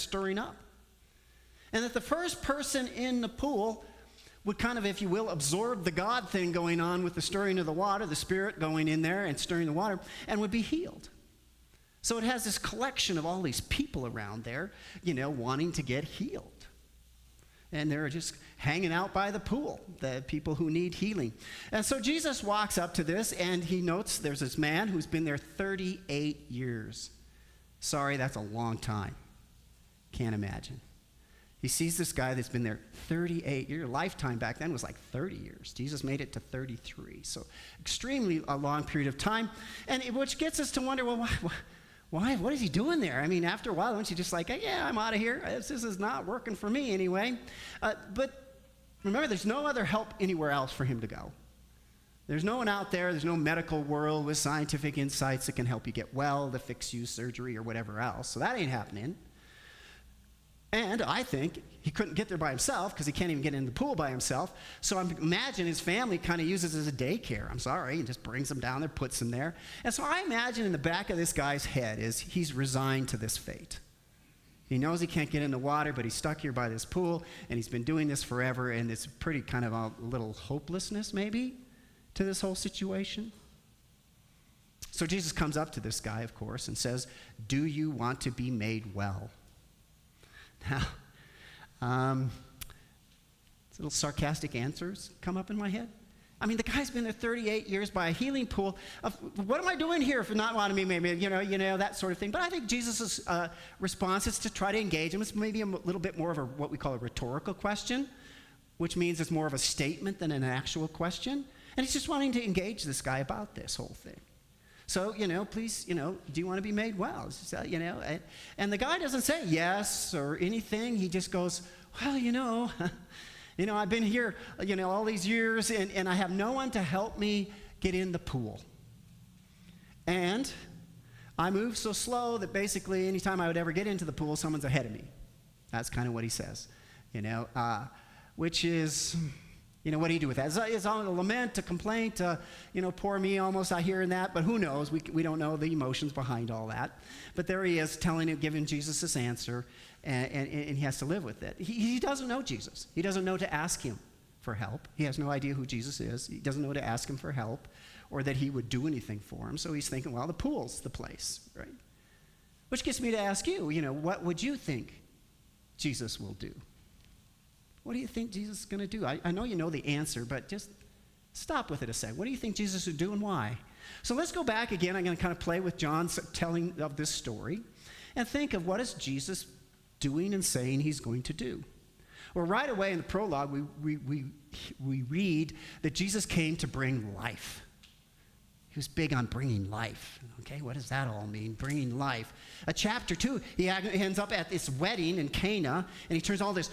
stirring up. And that the first person in the pool would kind of, if you will, absorb the God thing going on with the stirring of the water, the Spirit going in there and stirring the water, and would be healed. So it has this collection of all these people around there, wanting to get healed. And they're just hanging out by the pool, the people who need healing. And so Jesus walks up to this, and he notes there's this man who's been there 38 years. Sorry, that's a long time. Can't imagine. He sees this guy that's been there 38 years. Lifetime back then was like 30 years. Jesus made it to 33. So extremely a long period of time. And which gets us to wonder, well, why? What is he doing there? I mean, after a while, don't you just like, yeah, I'm out of here. This is not working for me anyway. But remember, there's no other help anywhere else for him to go. There's no one out there. There's no medical world with scientific insights that can help you get well, to fix you, surgery, or whatever else. So that ain't happening. And I think he couldn't get there by himself because he can't even get in the pool by himself. So I imagine his family kind of uses it as a daycare. I'm sorry. And just brings him down there, puts him there. And so I imagine in the back of this guy's head is he's resigned to this fate. He knows he can't get in the water, but he's stuck here by this pool, and he's been doing this forever, and it's pretty kind of a little hopelessness maybe to this whole situation. So Jesus comes up to this guy, of course, and says, "Do you want to be made well?" Now, little sarcastic answers come up in my head. I mean, the guy's been there 38 years by a healing pool. What am I doing here for not wanting me, maybe, that sort of thing. But I think Jesus' response is to try to engage him. It's maybe a little bit more of what we call a rhetorical question, which means it's more of a statement than an actual question. And he's just wanting to engage this guy about this whole thing. So, please, do you want to be made well? And the guy doesn't say yes or anything. He just goes, well, I've been here, all these years, and I have no one to help me get in the pool. And I move so slow that basically anytime I would ever get into the pool, someone's ahead of me. That's kind of what he says, which is... what do you do with that? It's all a lament, a complaint, poor me almost, I hear in that, but who knows? We don't know the emotions behind all that. But there he is giving Jesus this answer, and he has to live with it. He doesn't know Jesus. He doesn't know to ask him for help. He has no idea who Jesus is. He doesn't know to ask him for help or that he would do anything for him. So he's thinking, well, the pool's the place, right? Which gets me to ask you, what would you think Jesus will do? What do you think Jesus is going to do? I know you know the answer, but just stop with it a second. What do you think Jesus would do and why? So let's go back again. I'm going to kind of play with John's telling of this story and think of what is Jesus doing and saying he's going to do. Well, right away in the prologue, we read that Jesus came to bring life. He was big on bringing life. Okay, what does that all mean? Bringing life. Chapter 2, he ends up at this wedding in Cana, and he turns all this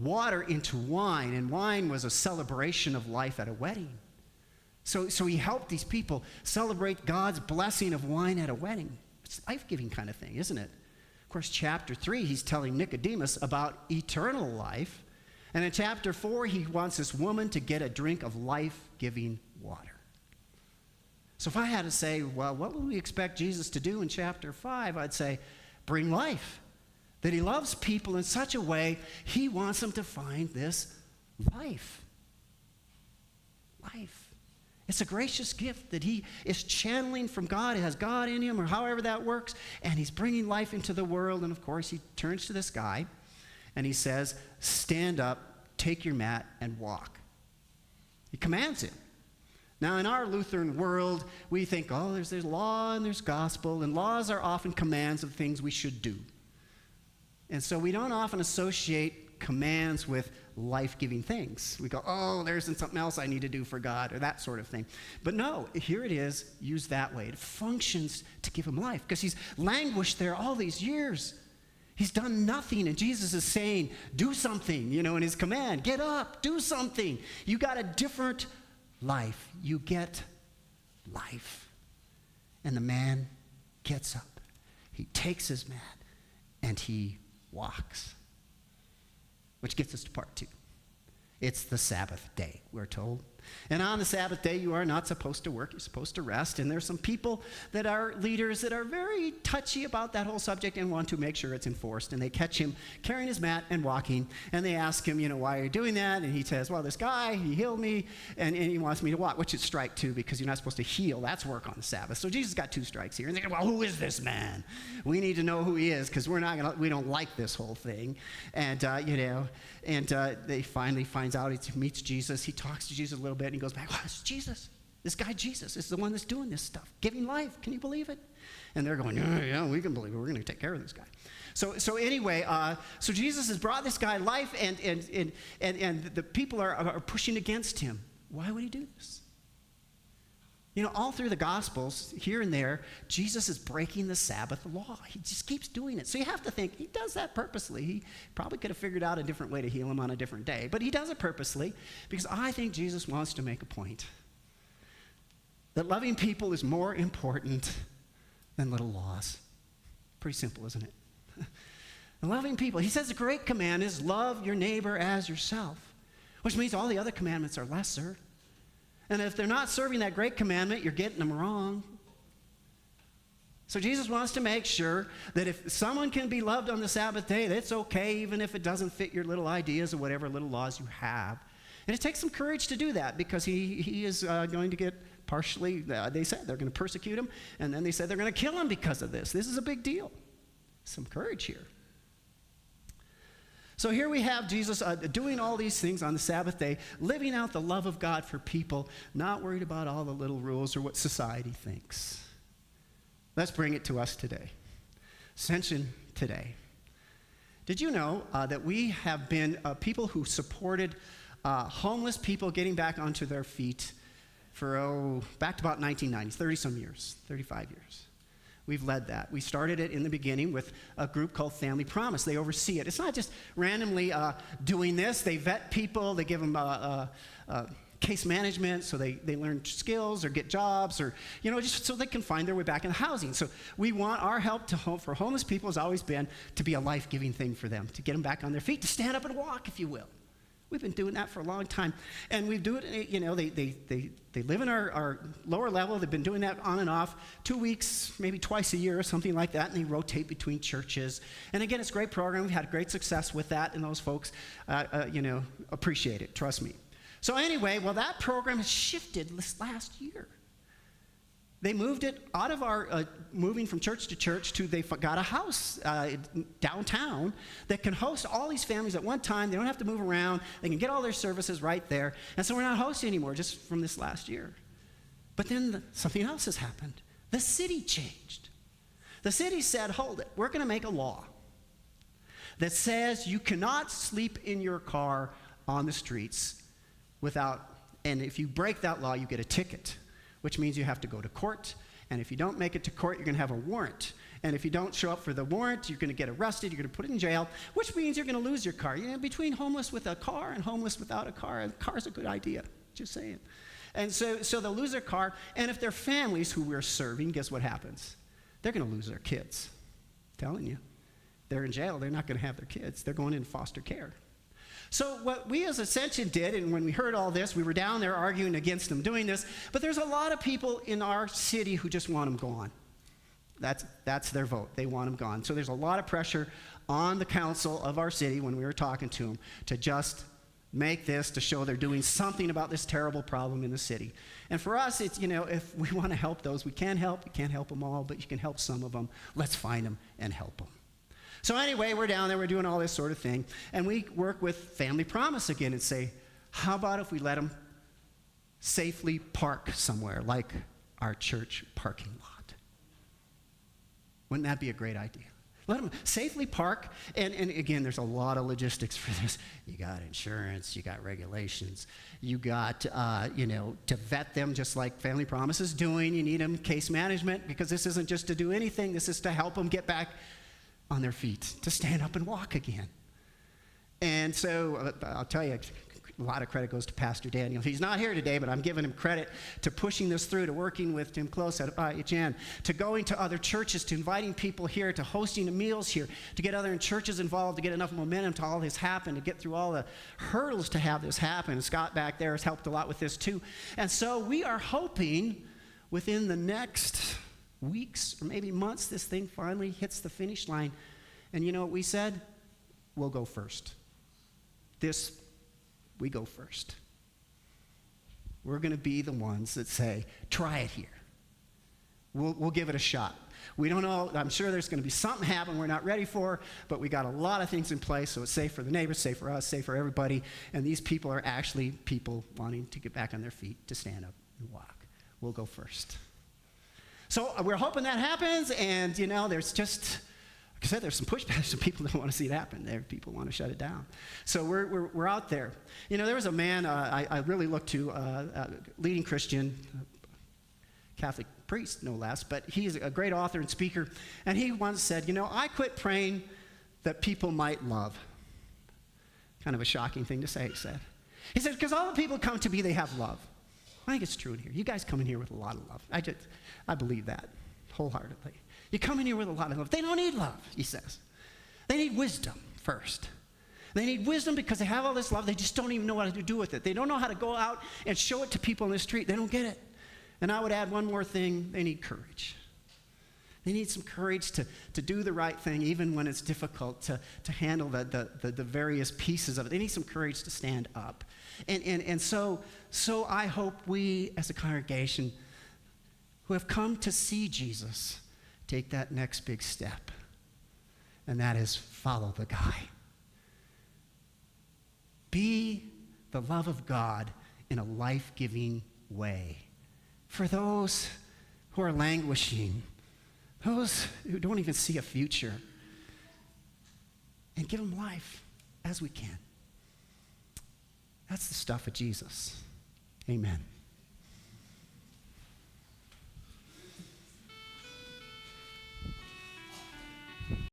water into wine, and wine was a celebration of life at a wedding. So he helped these people celebrate God's blessing of wine at a wedding. It's a life-giving kind of thing, isn't it? Of course, chapter 3, he's telling Nicodemus about eternal life. And in chapter 4, he wants this woman to get a drink of life-giving water. So if I had to say, well, what would we expect Jesus to do in chapter 5? I'd say, bring life. That he loves people in such a way, he wants them to find this life. Life. It's a gracious gift that he is channeling from God. It has God in him, or however that works, and he's bringing life into the world. And of course, he turns to this guy, and he says, stand up, take your mat, and walk. He commands him. Now, in our Lutheran world, we think, there's law and there's gospel, and laws are often commands of things we should do. And so we don't often associate commands with life-giving things. We go, there's something else I need to do for God, or that sort of thing. But no, here it is, used that way. It functions to give him life, because he's languished there all these years. He's done nothing, and Jesus is saying, do something, in his command. Get up, do something. You got a different life. You get life. And the man gets up. He takes his mat and he walks. Which gets us to part 2. It's the Sabbath day, we're told. And on the Sabbath day, you are not supposed to work. You're supposed to rest. And there's some people that are leaders that are very touchy about that whole subject and want to make sure it's enforced. And they catch him carrying his mat and walking. And they ask him, why are you doing that? And he says, well, this guy, he healed me, and he wants me to walk, which is strike 2 because you're not supposed to heal. That's work on the Sabbath. So Jesus got 2 strikes here. And they go, well, who is this man? We need to know who he is because we don't like this whole thing. And, they finally finds out. He meets Jesus. He talks to Jesus a little bit. And he goes back, oh, it's Jesus. This guy Jesus is the one that's doing this stuff, giving life. Can you believe it? And they're going, yeah, we can believe it. We're going to take care of this guy. So anyway, so Jesus has brought this guy life, and the people are pushing against him. Why would he do this? All through the Gospels, here and there, Jesus is breaking the Sabbath law. He just keeps doing it. So you have to think, he does that purposely. He probably could have figured out a different way to heal him on a different day. But he does it purposely because I think Jesus wants to make a point. That loving people is more important than little laws. Pretty simple, isn't it? And loving people. He says the great command is love your neighbor as yourself, which means all the other commandments are lesser. And if they're not serving that great commandment, you're getting them wrong. So Jesus wants to make sure that if someone can be loved on the Sabbath day, that's okay, even if it doesn't fit your little ideas or whatever little laws you have. And it takes some courage to do that because he is going to get partially, they said they're going to persecute him, and then they said they're going to kill him because of this. This is a big deal. Some courage here. So here we have Jesus doing all these things on the Sabbath day, living out the love of God for people, not worried about all the little rules or what society thinks. Let's bring it to us today. Ascension today. Did you know that we have been people who supported homeless people getting back onto their feet for, back to about 1990s, 30-some years, 35 years. We've led that. We started it in the beginning with a group called Family Promise. They oversee it. It's not just randomly doing this. They vet people. They give them case management so they learn skills or get jobs or, just so they can find their way back in housing. So we want our help for homeless people has always been to be a life-giving thing for them, to get them back on their feet, to stand up and walk, if you will. We've been doing that for a long time. And we do it, they live in our lower level. They've been doing that on and off 2 weeks, maybe twice a year or something like that, and they rotate between churches. And again, it's a great program. We've had great success with that, and those folks, appreciate it, trust me. So anyway, that program has shifted this last year. They moved it out of our moving from church to church to they got a house downtown that can host all these families at one time. They don't have to move around. They can get all their services right there. And so we're not hosting anymore just from this last year. But then something else has happened. The city changed. The city said, hold it. We're going to make a law that says you cannot sleep in your car on the streets and if you break that law, you get a ticket, which means you have to go to court. And if you don't make it to court, you're going to have a warrant. And if you don't show up for the warrant, you're going to get arrested, you're going to put in jail, which means you're going to lose your car. Between homeless with a car and homeless without a car is a good idea, just saying. And so they'll lose their car, and if they're families who we're serving, guess what happens? They're going to lose their kids. I'm telling you. They're in jail, they're not going to have their kids. They're going in foster care. So what we as Ascension did, and when we heard all this, we were down there arguing against them doing this, but there's a lot of people in our city who just want them gone. That's their vote. They want them gone. So there's a lot of pressure on the council of our city when we were talking to them to just make this to show they're doing something about this terrible problem in the city. And for us, it's, if we want to help those, we can help. We can't help them all, but you can help some of them. Let's find them and help them. So anyway, we're down there, we're doing all this sort of thing, and we work with Family Promise again and say, how about if we let them safely park somewhere, like our church parking lot? Wouldn't that be a great idea? Let them safely park, and again, there's a lot of logistics for this. You got insurance, you got regulations, you got, to vet them just like Family Promise is doing. You need them case management, because this isn't just to do anything, this is to help them get back on their feet, to stand up and walk again. And so I'll tell you, A lot of credit goes to Pastor Daniel. He's not here today, but I'm giving him credit to pushing this through, to working with Tim Close at Jan, to going to other churches, to inviting people here, to hosting the meals here, to get other churches involved, to get enough momentum to all this happen, to get through all the hurdles to have this happen. Scott back there has helped a lot with this too. And so we are hoping within the next weeks or maybe months, this thing finally hits the finish line. And you know what we said? We'll go first. We go first. We're going to be the ones that say, try it here. We'll give it a shot. We don't know. I'm sure there's going to be something happen we're not ready for, but we got a lot of things in place, so it's safe for the neighbors, safe for us, safe for everybody. And these people are actually people wanting to get back on their feet, to stand up and walk. We'll go first. So we're hoping that happens, and there's just, like I said, there's some pushback. Some people don't want to see it happen. People want to shut it down. So we're out there. There was a man I really looked to, leading Christian, Catholic priest, no less, but he's a great author and speaker, and he once said, I quit praying that people might love. Kind of a shocking thing to say, he said. He said, because all the people come to me, they have love. I think it's true in here. You guys come in here with a lot of love. I believe that wholeheartedly. You come in here with a lot of love. They don't need love, he says. They need wisdom first. They need wisdom because they have all this love. They just don't even know what to do with it. They don't know how to go out and show it to people in the street. They don't get it. And I would add one more thing. They need courage. They need some courage to do the right thing, even when it's difficult to handle the various pieces of it. They need some courage to stand up. And so I hope we, as a congregation who have come to see Jesus, take that next big step. And that is follow the guy. Be the love of God in a life-giving way. For those who are languishing, those who don't even see a future, and give them life as we can. That's the stuff of Jesus. Amen.